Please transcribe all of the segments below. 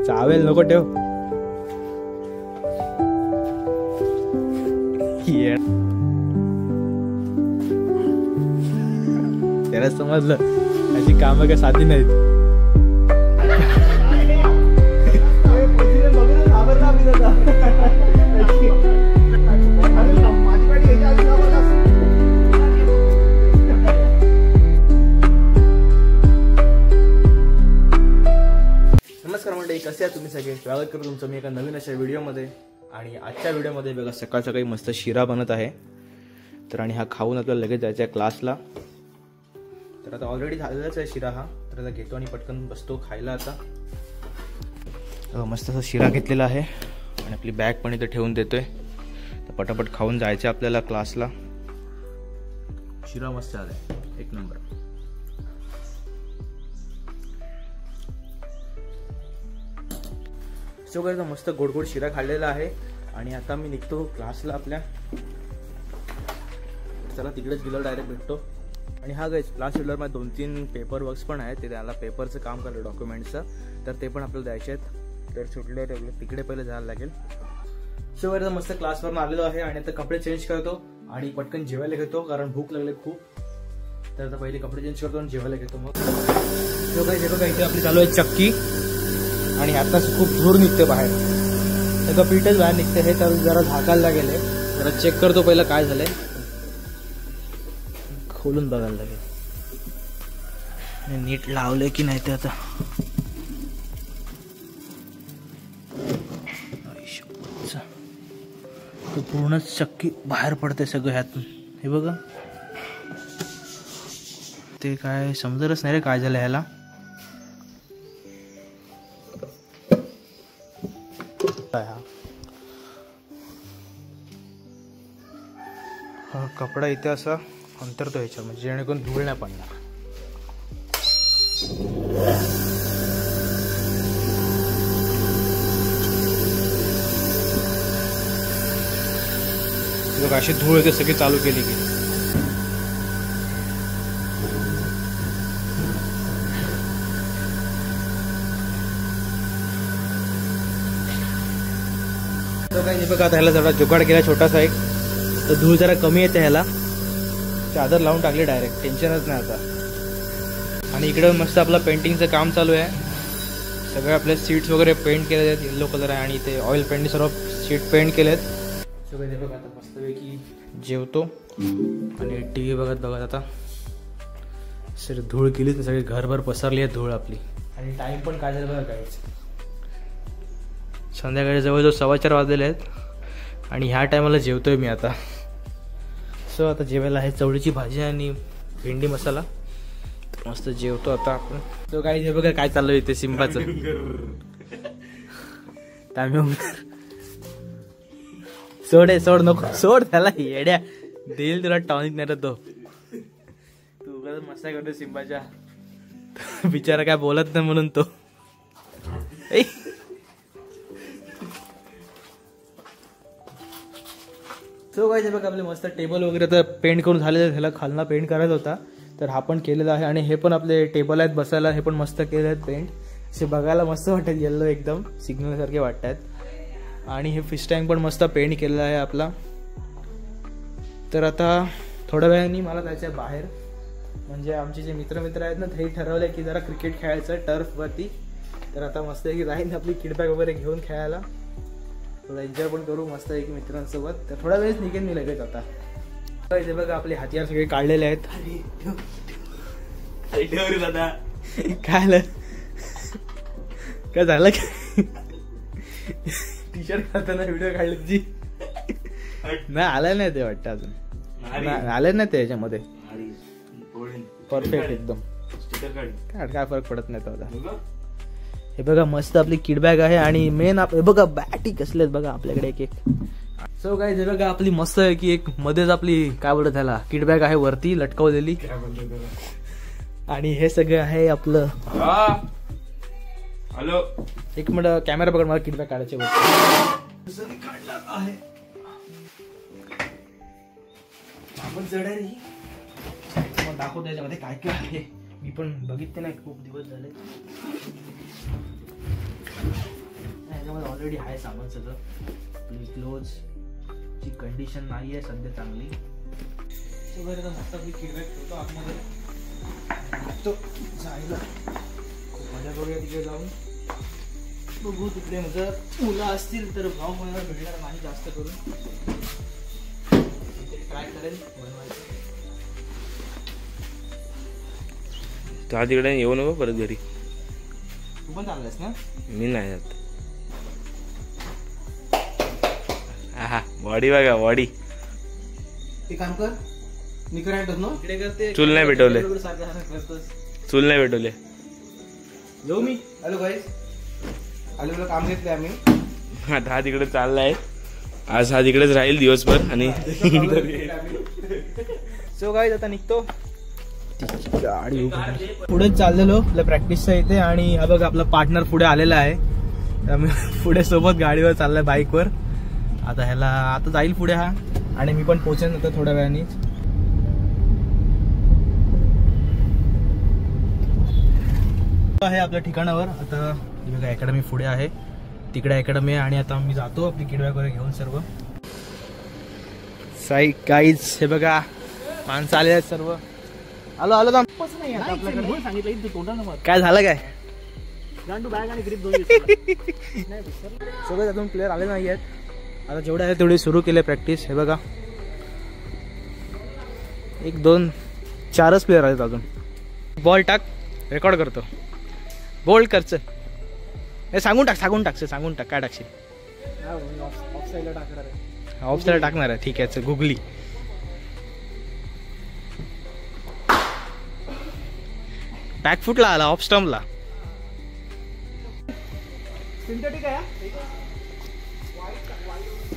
चावेल नको ठेव. त्याला समजलं अशी कामं काय साधी नाहीत. नमस्कार मंडळी, कसे आहात तुम्ही सगळे? स्वागत करतो तुमचं मी एका नवीन अशा व्हिडिओमध्ये. आणि आजच्या व्हिडिओमध्ये बघा सकाळ सकाळी मस्त शिरा बनत आहे. तर आणि हा खाऊन आपल्याला लगेच जायचं आहे क्लासला. तर आता ऑलरेडी झालेलाच आहे शिरा हा. तर आता घेतो आणि पटकन बसतो खायला. आता मस्त असा शिरा घेतलेला आहे आणि आपली बॅग पण इथे ठेवून देतोय. तर पटापट खाऊन जायचं आपल्याला क्लासला. शिरा मस्त आला आहे, एक नंबर. सो काय मस्त गोड गोड शिरा खाल्लेला आहे आणि आता मी निघतो क्लासला आपल्या. चला तिकडेच गेलो, डायरेक्ट भेटतो. आणि हा गाईज क्लास शेड्यूलरमध्ये 2-3 पेपर वर्क्स पण आहेत. ते त्याला पेपरचं काम करलं डॉक्युमेंट्सचं, तर ते पण आपल्याला द्यायचे आहेत. तर सुटल्यावर तिकडे पहिले जायला लागेल. सो काय मस्त क्लासवरून आलेलो आहे आणि आता कपडे चेंज करतो आणि पटकन जेवायला घेतो, कारण भूक लागली खूप. तर आता पहिले कपडे चेंज करतो आणि जेवायला घेतो मग. सो काय हे बघा इथे आपली चालू आहे चक्की आणि आताच खूप धूर निघते बाहेर. त्याचं पीठच बाहेर निघते. हे तर जरा झाकायला गेले, जरा चेक करतो पहिलं काय झालंय, खोलून बघायला लागेल नीट लावले की नाही. ते आता पूर्ण चक्की बाहेर पडते सगळं ह्यातून. हे बघा ते काय समजलंच नाही रे काय झालं ह्याला. हा कपडा इथे असा अंतरतो ह्याच्या, म्हणजे जेणेकरून धूळ नाही पडणार. अशी धूळ येते सगळी चालू केली की. काही बघा आता ह्याला जरा जुगाड केला छोटासा एक, तर धूळ जरा कमी येते. ह्याला चादर लावून टाकली डायरेक्ट, टेन्शनच नाही आता. आणि इकडे मस्त आपलं पेंटिंगचं काम चालू आहे. सगळे आपले सीट्स वगैरे पेंट केले आहेत, येल्लो कलर आहे आणि ते ऑइल पेंटने सर्व सीट पेंट केलेत. सगळे बघा आता मस्तपैकी जेवतो आणि TV बघत आता सर धूळ केली तर सगळे घरभर पसरली आहे धूळ आपली. आणि टाईम पण काय झालं बघा काहीच, संध्याकाळी जवळजवळ 4:15 वाजलेले आहेत आणि ह्या टायमाला जेवतोय मी आता. सो आता जेवायला आहे चवळीची भाजी आणि भेंडी मसाला. मस्त जेवतो आता आपण. तो काही हे बघा काय चाललं इथे सिंबाचं. सोड नको सोड त्याला, येड्या देईल तुला टॉनिक नाही रे तो. तू उगाच मस्ता करतो सिंबाच्या, बिचारा काय बोलत नाही म्हणून तो. सो काय बघा आपले मस्त टेबल वगैरे तर पेंट करून झालेलं. ह्याला खालना पेंट करायचा होता तर हा पण केलेला आहे. आणि हे पण आपले टेबल आहेत बसायला, हे पण मस्त केले आहेत पेंट. असे बघायला मस्त वाटतात, येल्लो एकदम सिग्नल सारखे वाटतात. आणि हे फिश टँक पण मस्त पेंट केलेला आहे आपला. तर आता थोड्या वेळाने मला जायचं आहे बाहेर, म्हणजे आमचे जे मित्र आहेत ना ते ठरवले की जरा क्रिकेट खेळायचं टर्फवरती. तर आता मस्त आहे की जाईन आपली किडबॅग वगैरे घेऊन खेळायला, थोडा एन्जॉय पण करू मस्त आहे की मित्रांसोबत. तर थोड्या वेळेस निघेन मी लगेच आता. इथे बघा आपले हथियार सगळे काढलेले आहेत. दादा काय झालं टी-शर्ट घालताना व्हिडिओ काढली तुझी नाही आलं नाही ते वाटतं अजून आलं नाही ते याच्यामध्ये परफेक्ट एकदम. काय फरक पडत नाही आता. हे बघा मस्त आपली किडबॅग आहे आणि मेन हे बघा बॅटी कसले बघा आपल्याकडे एक. सो काय हे बघा आपली मस्त आहे की एक मध्येच आपली काय बोलत त्याला किडबॅग आहे वरती लटकवलेली. आणि हे सगळं आहे आपलं. हॅलो एक मिनिट कॅमेरा पकड, मला किडबॅग काढायचे आहे. आपण जड आहे मग दाखवतो त्याच्यामध्ये काय काय आहे. मी पण बघितले नाही खूप दिवस झाले. ऑलरेडी आहे सामान सगळं. आपली क्लोजची कंडिशन नाही आहे सध्या चांगली. वगैरे तर मस्त किडबॅक ठेवतो आतमध्ये. तो जायला मजा करूया तिकडे जाऊन. बघू तिकडे जर मुलं असतील तर भाव मला भेटणार नाही जास्त करून. ट्राय करेल बनवायचं. त्या तिकडे येऊ नको परत घरी. तू पण चाललायस ना? मी नाही जात. हा बॉडी बघा बॉडी. ते काम कर. मी करायचं ना इकडे करते. चूल नाही भेटवले. चूल नाही भेटवले. जाऊ मी. हॅलो गाईस. आलेलं काम घेतलंय आम्ही. आता हा तिकडे चाललाय. आज हा तिकडेच राहील दिवसभर. आणि सो गाईस आता निघतो. गाडी पुढे चाललेलो आपल्या प्रॅक्टिसच्या इथे. आणि हा बघ आपला पार्टनर पुढे आलेला आहे. आम्ही पुढे सोबत गाडीवर चाललाय बाईकवर. आता ह्याला आता जाईल पुढे हा. आणि मी पण पोहोचेन आता थोड्या वेळाने. आहे आपल्या ठिकाणावर. आता बघा अकॅडमी पुढे आहे. तिकडे अकॅडमी आहे. आणि आता मी जातो आपली किडबॅग वगैरे घेऊन सर्व. साई गाईज हे बघा माणसं आले आहेत सर्व. आलो आलो काय झालं काय? सगळे अजून प्लेअर आले नाही आहेत. आता जेवढे आहे तेवढे सुरू केले प्रॅक्टिस. हे बघा 1 2 4च प्लेअर आहेत अजून. बॉल टाक. रेकॉर्ड करतो. बोल्ड करच. हे सांगून टाक काय टाकशील? ऑफ साईडला टाकणार आहे. ठीक आहे गुगली. बॅक फुटला आला ऑफ स्टंपला.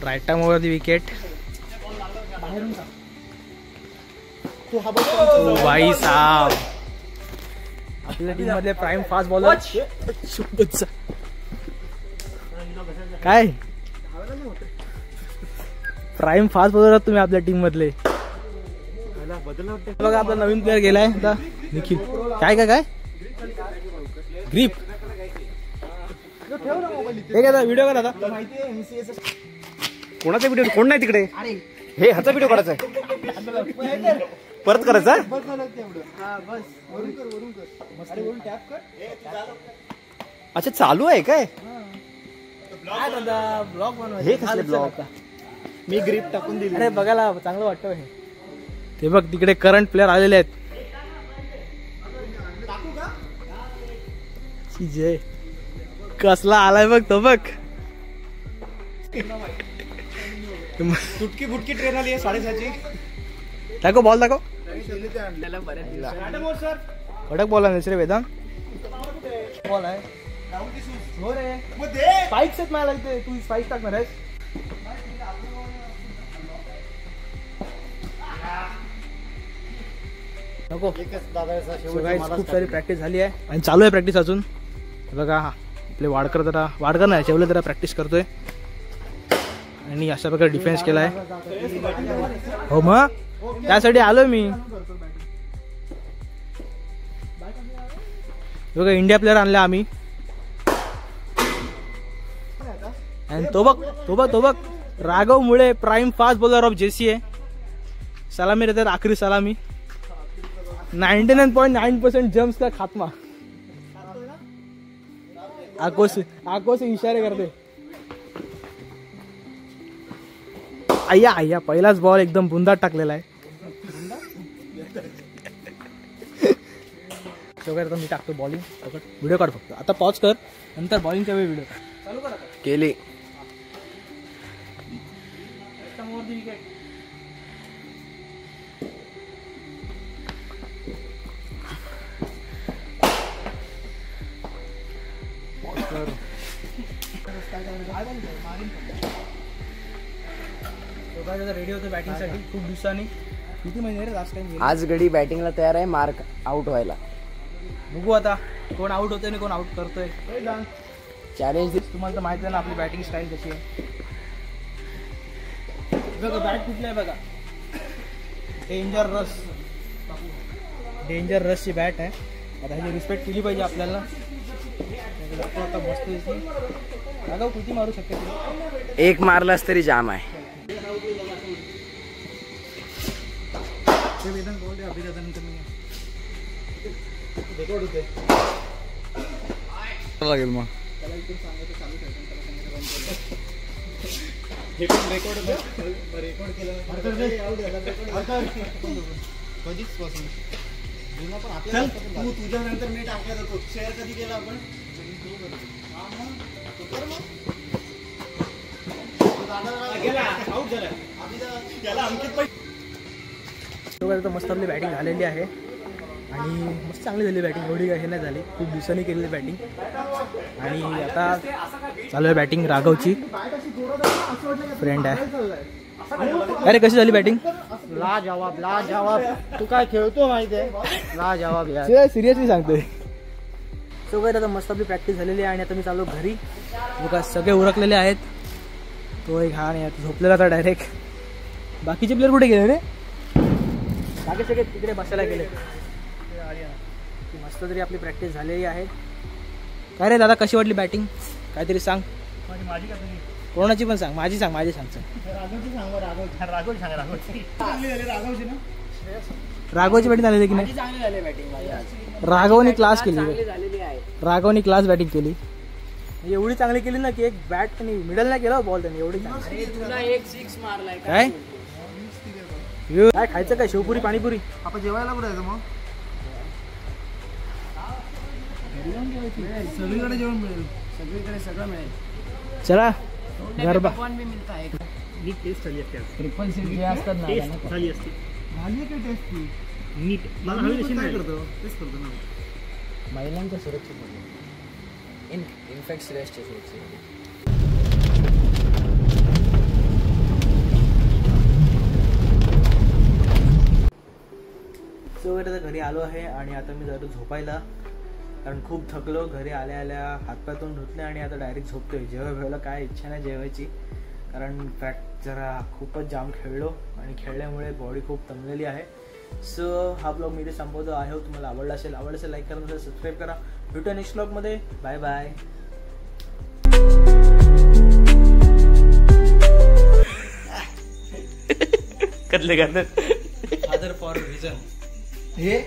Right time over the wicket. भाई साहब आपल्या टीम मधले प्राइम फास्ट बॉलर. काय प्राइम फास्ट बॉलर तुम्ही आपल्या टीम मधले. बघा आपला नवीन प्लेअर गेलाय आता निखिल. काय काय काय ग्रीप. व्हिडिओ करा आता. कोणाचा व्हिडिओ? कोण नाही तिकडे. हे ह्याचा व्हिडिओ काढायचा आहे. परत करायचा. अच्छा चालू आहे काय? हे कसले ब्लॉग? मी ग्रीप टाकून दिली. अरे बघायला चांगलं वाटतं हे. ते बघ तिकडे करंट प्लेअर आलेले आहेत. जय कसला आलाय बघ तो. बघ तुटकी फुटकी ट्रेन आली आहे 6:30ची. दाखव बॉल दाखव. कडक बॉल आहे रे वेदांत. बॉल आहे. स्पाइक्स आहेत मला लागते. तू स्पाइक्स टाकणार आहेस? नको. खूप सारी प्रॅक्टिस झाली आहे आणि चालू आहे प्रॅक्टिस अजून. बघा आपले वाडकर नाही शेवले जरा प्रॅक्टिस करतोय. आणि अशा प्रकारे डिफेन्स केलाय. हो मग त्यासाठी आलोय मी. बघा इंडिया प्लेअर आणला आम्ही. आणि तो बघ राघव मुळे prime fast bowler of JCA. सलामी रहते आखरी सलामी. 99.9% जम्प्स का खात्मा. आको से इशारे करते. आय्या पहिलाच बॉल एकदम बुंदात टाकलेला आहे. तर मी टाकतो बॉलिंग. व्हिडिओ काढ फक्त. आता पॉज कर. नंतर बॉलिंगच्या वेळी व्हिडिओ चालू करा. केली. रेडी होतो बॅटिंग साठी खूप दिवसांनी. किती महिने रे लास्ट टाइम? आज गडी बॅटिंगला तयार आहे. मार्क आउट व्हायला. बघू आता कोण आउट होतोय आणि कोण आउट करतोय. चॅलेंज तुम्हाला तर माहिती आहे ना आपली बॅटिंग स्टाईल कशी आहे. बघा बॅट कुठली आहे बघा. डेंजर रसची बॅट आहे. आता ह्याची रिस्पेक्ट केली पाहिजे आपल्याला. आता मस्त राघव किती मारू शकते तुला? एक मारलास तरी जाम आहे. लागेल मग तुझ्या नंतर मी टाकला जातो. शेअर कधी केला आपण? मस्त आपली बॅटिंग झालेली आहे आणि मस्त चांगली झाली बॅटिंग. एवढी काही नाही झाली, खूप दिवसांनी केलेली बॅटिंग. आणि आता चालू आहे बॅटिंग. राघवची फ्रेंड आहे. अरे कशी झाली बॅटिंग? लाजवाब. तू काय खेळतो माहिती आहे? लाजवाब यार. सिरियसली सांगतोय. सो काय आता मस्त आपली प्रॅक्टिस झालेली आहे आणि आता मी चालू घरी. बघा सगळे उरकलेले आहेत. तो एक हा नाही झोपलेला आता डायरेक्ट. बाकीचे प्लेअर कुठे गेले रे? बाकी सगळे तिकडे बसायला गेले. मस्त तरी आपली प्रॅक्टिस झालेली आहे. काय रे दादा कशी वाटली बॅटिंग? काहीतरी सांग. कोणाची पण सांग. माझी सांग. राघवची बॅटिंग झालेली की नाही? चांगली झाली बॅटिंग. राघवने क्लास केली. झालेली आहे. राघवने क्लास बॅटिंग केली. एवढी चांगली केली ना की एक बॅट त्यांनी मिडल नाही केला बॉल त्यांनी. एवढी चांगली. तुला एक 6 मारलाय काय काय खायचं? काय शेवपुरी पाणीपुरी? आपण जेवायला कुठे जायचं मग? सगळीकडे जेवण मिळेल. सगळीकडे सगळं मिळेल. चला गरबा. पकवान भी मिळता है. नीट टेस्ट झाली असते. ट्रिपल सीट जे असतात ना टेस्ट झाली असते. झाली काय टेस्ट ती? नीट मला हवी तशी नाही. तेच करतो ना. महिलांच्या सुरक्षेसाठी इनफॅक्ट श्रेष्ठच्या सुरक्षेसाठी. सो आता घरी आलो आहे आणि आता मी जरा झोपायला, कारण खूप थकलो. घरी आल्या आल्या हातपातून धुतले आणि आता डायरेक्ट झोपतोय. जेवायला काय इच्छा नाही जेवायची, कारण फॅक्ट जरा खूपच जाम खेळलो आणि खेळल्यामुळे बॉडी खूप तमलेली आहे. सो हा ब्लॉग मी इथे संपवतो. आहे तुम्हाला आवडला असेल लाईक करा, नसेल सबस्क्राईब करा. भेटूया नेक्स्ट ब्लॉगमध्ये. Bye bye. कदले फादर फॉर रिझन हे